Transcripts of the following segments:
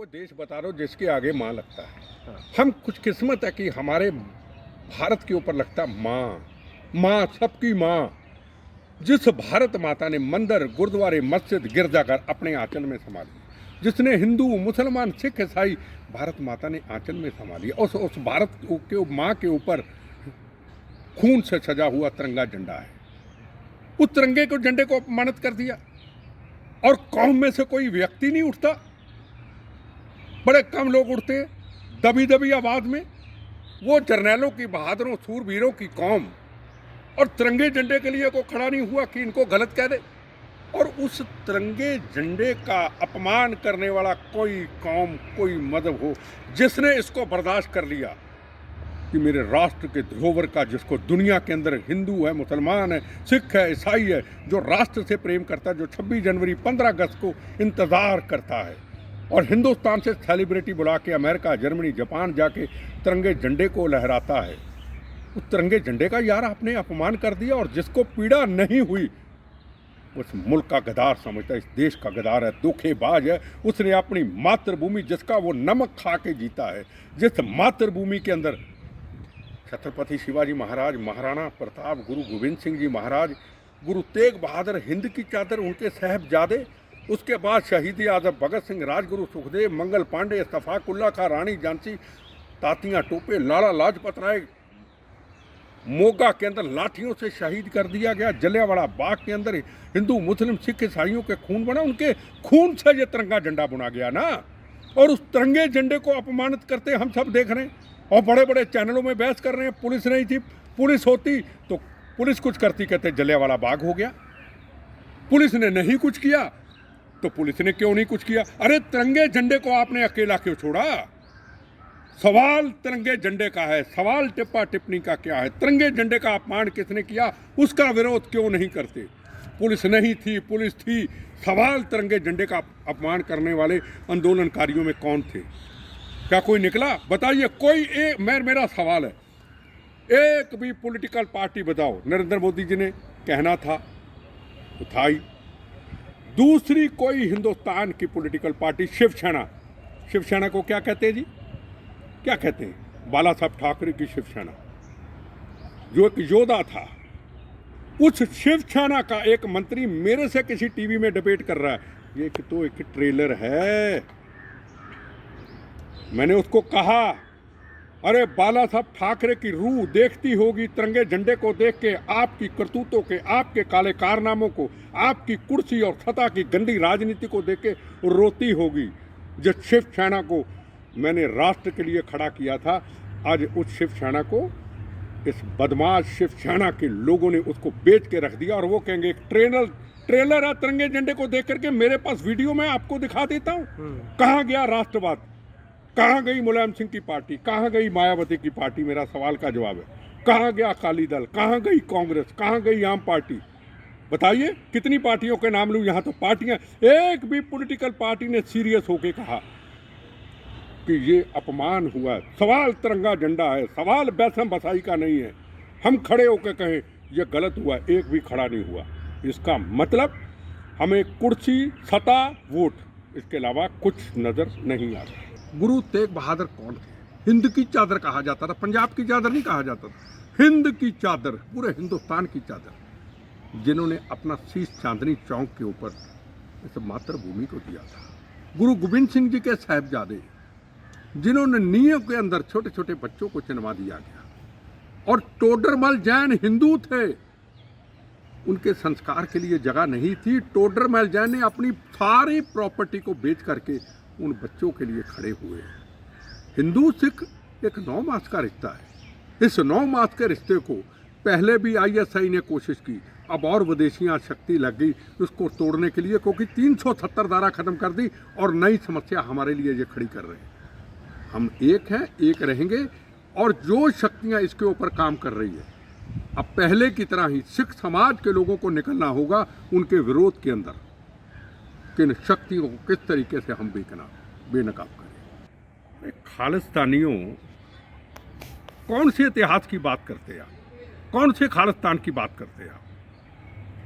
देश बता रहा हूँ जिसके आगे माँ लगता है। हाँ। हम कुछ किस्मत है कि हमारे भारत के ऊपर लगता है माँ, माँ सबकी माँ। जिस भारत माता ने मंदिर, गुरुद्वारे, मस्जिद, गिरजाघर अपने आंचल में संभाली, जिसने हिंदू, मुसलमान, सिख, ईसाई भारत माता ने आंचल में संभाली, उस भारत के माँ के ऊपर खून से सजा हुआ तिरंगा झंडा है। उस तिरंगे को झंडे को अपमानित कर दिया और कौम में से कोई व्यक्ति नहीं उठता। बड़े कम लोग उठते दबी दबी आवाज में। वो जर्नैलों की, बहादुरों, सूरवीरों की कौम और तिरंगे झंडे के लिए को खड़ा नहीं हुआ कि इनको गलत कह दे। और उस तिरंगे झंडे का अपमान करने वाला कोई कौम, कोई मजहब हो जिसने इसको बर्दाश्त कर लिया कि मेरे राष्ट्र के धरोहर का, जिसको दुनिया के अंदर हिंदू है, मुसलमान है, सिख है, ईसाई है, जो राष्ट्र से प्रेम करता है, जो 26 जनवरी 15 अगस्त को इंतज़ार करता है और हिंदुस्तान से सेलिब्रिटी बुला के अमेरिका, जर्मनी, जापान जाके तिरंगे झंडे को लहराता है, उस तिरंगे झंडे का यार आपने अपमान कर दिया। और जिसको पीड़ा नहीं हुई उस मुल्क का गद्दार समझता है, इस देश का गद्दार है, धोखेबाज है। उसने अपनी मातृभूमि, जिसका वो नमक खा के जीता है, जिस मातृभूमि के अंदर छत्रपति शिवाजी महाराज, महाराणा प्रताप, गुरु गोविंद सिंह जी महाराज, गुरु तेग बहादुर, हिंद की चादर उनके साहबजादे, उसके बाद शहीद आजम भगत सिंह, राजगुरु सुखदेव, मंगल पांडे, इस्तफाकुल्ला खां, रानी झांसी, तातियां टोपे, लाला लाजपत राय, मोगा के अंदर लाठियों से शहीद कर दिया गया। जलियांवाला बाग के अंदर हिंदू, मुस्लिम, सिख, ईसाइयों के खून बना, उनके खून से ये तिरंगा झंडा बुना गया ना। और उस तिरंगे झंडे को अपमानित करते हम सब देख रहे हैं और बड़े बड़े चैनलों में बहस कर रहे हैं। पुलिस नहीं थी, पुलिस होती तो पुलिस कुछ करती, कहते जलियांवाला बाग हो गया। पुलिस ने नहीं कुछ किया तो पुलिस ने क्यों नहीं कुछ किया? अरे तिरंगे झंडे को आपने अकेला क्यों छोड़ा? सवाल तिरंगे झंडे का है, सवाल टिप्पा टिप्पणी का क्या है? तिरंगे झंडे का अपमान किसने किया, उसका विरोध क्यों नहीं करते? पुलिस नहीं थी, पुलिस थी, सवाल तिरंगे झंडे का अपमान करने वाले आंदोलनकारियों में कौन थे? क्या कोई निकला? बताइए कोई। मेरा सवाल है, एक भी पॉलिटिकल पार्टी बताओ। नरेंद्र मोदी जी ने कहना था तो था ही। दूसरी कोई हिंदुस्तान की पॉलिटिकल पार्टी, शिवसेना, शिवसेना को क्या कहते हैं जी? क्या कहते हैं? बाला साहब ठाकरे की शिवसेना, जो एक योद्धा था। उस शिवसेना का एक मंत्री मेरे से किसी टीवी में डिबेट कर रहा है, ये तो एक ट्रेलर है। मैंने उसको कहा, अरे बाला साहब ठाकरे की रूह देखती होगी तिरंगे झंडे को देख के, आपकी करतूतों के, आपके काले कारनामों को, आपकी कुर्सी और सत्ता की गंदी राजनीति को देख के रोती होगी। जिस शिवसेना को मैंने राष्ट्र के लिए खड़ा किया था, आज उस शिवसेना को, इस बदमाश शिवसेना के लोगों ने उसको बेच के रख दिया। और वो कहेंगे एक ट्रेलर है तिरंगे झंडे को देख करके। मेरे पास वीडियो में आपको दिखा देता हूँ। कहाँ गया राष्ट्रवाद? कहाँ गई मुलायम सिंह की पार्टी? कहाँ गई मायावती की पार्टी? मेरा सवाल का जवाब है। कहाँ गया अकाली दल? कहाँ गई कांग्रेस? कहाँ गई आम पार्टी? बताइए कितनी पार्टियों के नाम लूँ? यहाँ तो पार्टियाँ, एक भी पॉलिटिकल पार्टी ने सीरियस होके कहा कि ये अपमान हुआ है। सवाल तिरंगा झंडा है, सवाल बैसम बसाई का नहीं है। हम खड़े होकर कहें ये गलत हुआ, एक भी खड़ा नहीं हुआ। इसका मतलब हमें कुर्सी, सत्ता, वोट, इसके अलावा कुछ नजर नहीं आता। गुरु तेग बहादुर कौन थे? हिंद की चादर कहा जाता था, पंजाब की चादर नहीं कहा जाता था, हिंद की चादर, पूरे हिंदुस्तान की चादर, जिन्होंने अपना शीश चांदनी चौक के ऊपर इस मातृभूमि को दिया था। गुरु गोविंद सिंह जी के साहबजादे, जिन्होंने नींव के अंदर छोटे छोटे बच्चों को चिनवा दिया गया। और टोडरमल जैन हिंदू थे, उनके संस्कार के लिए जगह नहीं थी। टोडरमल जैन ने अपनी सारी प्रॉपर्टी को बेच करके उन बच्चों के लिए खड़े हुए। हिंदू सिख एक 9 मास का रिश्ता है। इस 9 मास के रिश्ते को पहले भी ISI ने कोशिश की, अब और विदेशियाँ शक्ति लग गई उसको तोड़ने के लिए, क्योंकि 370 धारा खत्म कर दी और नई समस्या हमारे लिए ये खड़ी कर रहे हैं। हम एक हैं, एक रहेंगे। और जो शक्तियां इसके ऊपर काम कर रही है, अब पहले की तरह ही सिख समाज के लोगों को निकलना होगा उनके विरोध के अंदर, कि इन शक्तियों को किस तरीके से हम बेनकाब करें। खालिस्तानियों, कौन से इतिहास की बात करते हैं? कौन से खालिस्तान की बात करते हैं?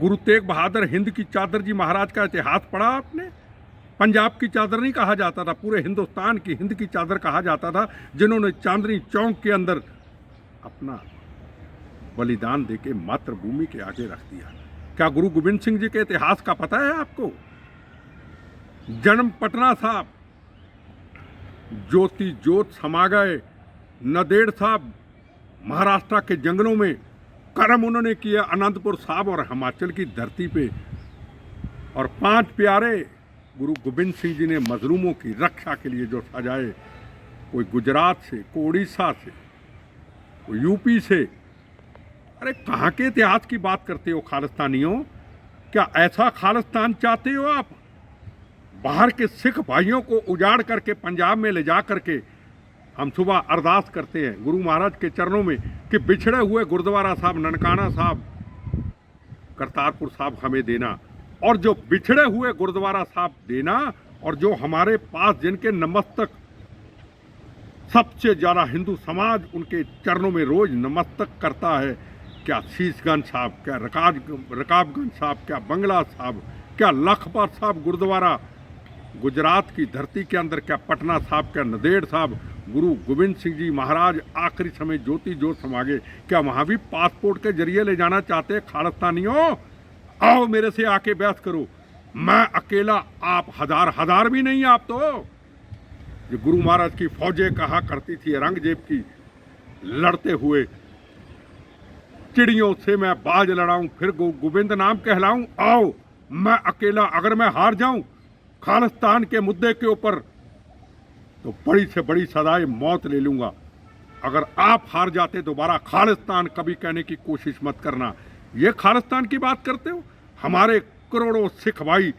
गुरु तेग बहादुर, हिंद की चादर जी महाराज का इतिहास पढ़ा आपने? पंजाब की चादर नहीं कहा जाता था, पूरे हिंदुस्तान की हिंद की चादर कहा जाता था, जिन्होंने चांदनी चौक के अंदर अपना बलिदान देके मातृभूमि के आगे रख दिया। क्या गुरु गोविंद सिंह जी के इतिहास का पता है आपको? जन्म पटना साहब, ज्योति ज्योत समा गए नदेड़ साहब महाराष्ट्र के जंगलों में, कर्म उन्होंने किया अनंतपुर साहब और हिमाचल की धरती पे। और 5 प्यारे गुरु गोविंद सिंह जी ने मजलूमों की रक्षा के लिए जो सजाए, कोई गुजरात से, कोई उड़ीसा से, कोई यूपी से। अरे कहाँ के इतिहास की बात करते हो खालिस्तानियों? क्या ऐसा खालिस्तान चाहते हो आप? बाहर के सिख भाइयों को उजाड़ करके पंजाब में ले जा करके हम सुबह अरदास करते हैं गुरु महाराज के चरणों में कि बिछड़े हुए गुरुद्वारा साहब, ननकाना साहब, करतारपुर साहब हमें देना, और जो बिछड़े हुए गुरुद्वारा साहब देना, और जो हमारे पास जिनके नमस्तक सबसे ज़्यादा हिंदू समाज उनके चरणों में रोज नमस्तक करता है, क्या शीशगंज साहब, क्या रकाबगंज साहब, क्या बंगला साहब, क्या लखपत साहब गुरुद्वारा गुजरात की धरती के अंदर, क्या पटना साहब, क्या नदेड़ साहब, गुरु गोविंद सिंह जी महाराज आखिरी समय ज्योति ज्योत समागे, क्या वहाँ भी पासपोर्ट के जरिए ले जाना चाहते हैं खालिस्तानियों? आओ मेरे से आके बहस करो, मैं अकेला, आप हजार भी नहीं। आप तो जो गुरु महाराज की फौजें कहा करती थी औरंगजेब की, लड़ते हुए चिड़ियों से मैं बाज लड़ाऊं फिर गोविंद नाम कहलाऊं। आओ मैं अकेला, अगर मैं हार जाऊं खालिस्तान के मुद्दे के ऊपर तो बड़ी से बड़ी सजाए मौत ले लूंगा। अगर आप हार जाते दोबारा खालिस्तान कभी कहने की कोशिश मत करना। ये खालिस्तान की बात करते हो? हमारे करोड़ों सिख भाई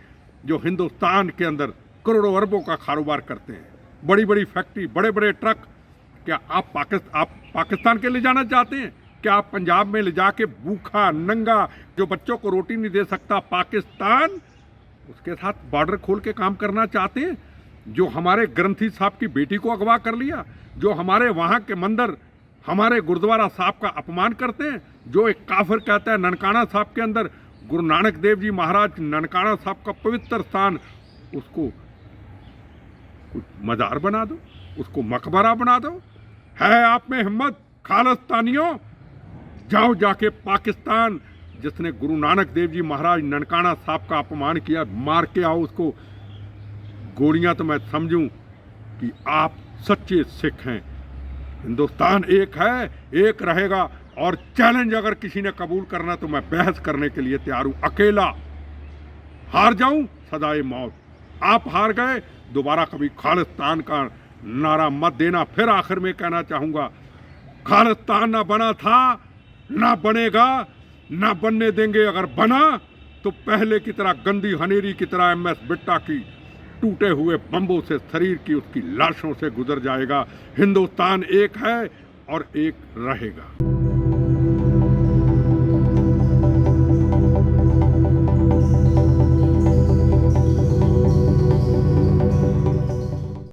जो हिंदुस्तान के अंदर करोड़ों अरबों का कारोबार करते हैं, बड़ी बड़ी फैक्ट्री, बड़े बड़े ट्रक, क्या आप पाकिस्तान के ले जाना चाहते हैं? क्या आप पंजाब में ले जाके भूखा नंगा जो बच्चों को रोटी नहीं दे सकता पाकिस्तान, उसके साथ बॉर्डर खोल के काम करना चाहते हैं? जो हमारे ग्रंथी साहब की बेटी को अगवा कर लिया, जो हमारे वहाँ के मंदिर, हमारे गुरुद्वारा साहब का अपमान करते हैं, जो एक काफिर कहता है ननकाना साहब के अंदर गुरु नानक देव जी महाराज ननकाना साहब का पवित्र स्थान, उसको कुछ मजार बना दो, उसको मकबरा बना दो। है आप में हिम्मत खालिस्तानियों? जाओ जाके पाकिस्तान, जिसने गुरु नानक देव जी महाराज ननकाना साहब का अपमान किया, मार के आओ उसको गोलियां, तो मैं समझूं कि आप सच्चे सिख हैं। हिंदुस्तान एक है, एक रहेगा, और चैलेंज अगर किसी ने कबूल करना तो मैं बहस करने के लिए तैयार हूं। अकेला हार जाऊं सदाए मौत। आप हार गए, दोबारा कभी खालिस्तान का नारा मत देना। फिर आखिर में कहना चाहूंगा, खालिस्तान ना बना था, ना बनेगा, ना बनने देंगे। अगर बना तो पहले की तरह गंदी हनेरी की तरह MS बिट्टा की टूटे हुए बम्बों से शरीर की उसकी लाशों से गुजर जाएगा। हिंदुस्तान एक है और एक रहेगा।